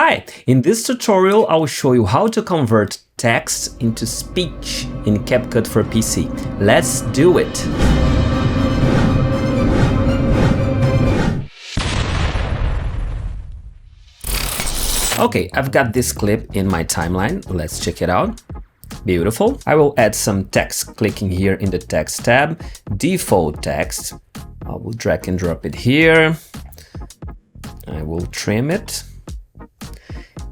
Hi! In this tutorial I will show you how to convert text into speech in CapCut for PC. Let's do it! Okay, I've got this clip in my timeline. Let's check it out. Beautiful. I will add some text, clicking here in the text tab, default text. I will drag and drop it here. I will trim it.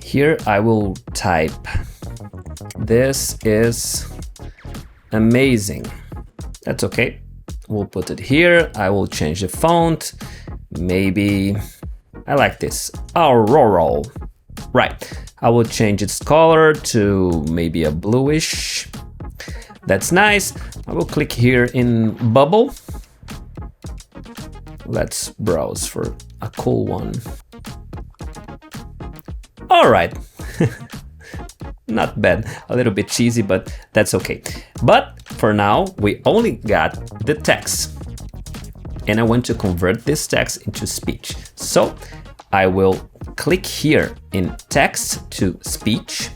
Here I will type, "This is amazing." That's okay. We'll put it here. I will change the font. Maybe I like this, Aurora. Right. I will change its color to maybe a bluish. That's nice. I will click here in bubble. Let's browse for a cool one. All right. Not bad. A little bit cheesy, but that's okay. But for now, we only got the text. And I want to convert this text into speech. So I will click here in text to speech.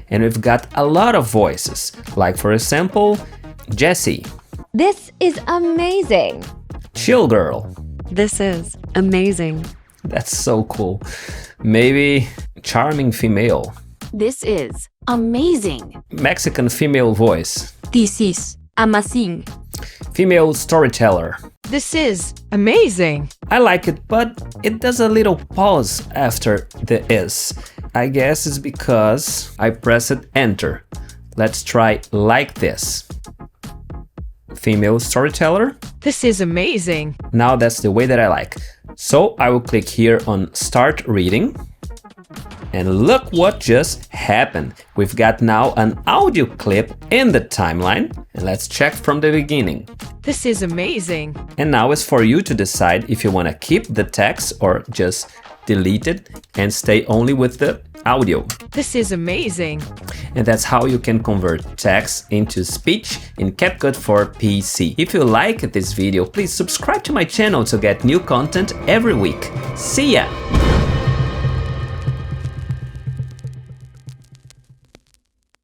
And we've got a lot of voices. Like for example, Jessie. This is amazing. Chill girl. This is amazing. That's so cool. Maybe charming female. This is amazing. Mexican female voice. This is amazing. Female storyteller. This is amazing. I like it, but it does a little pause after the is. I guess it's because I pressed enter. Let's try like this. Female storyteller. This is amazing. Now that's the way that I like. So I will click here on start reading. And look what just happened. We've got now an audio clip in the timeline. And let's check from the beginning. This is amazing. And now it's for you to decide if you want to keep the text or just delete it and stay only with the audio. This is amazing. And that's how you can convert text into speech in CapCut for PC. If you like this video, please subscribe to my channel to get new content every week. See ya!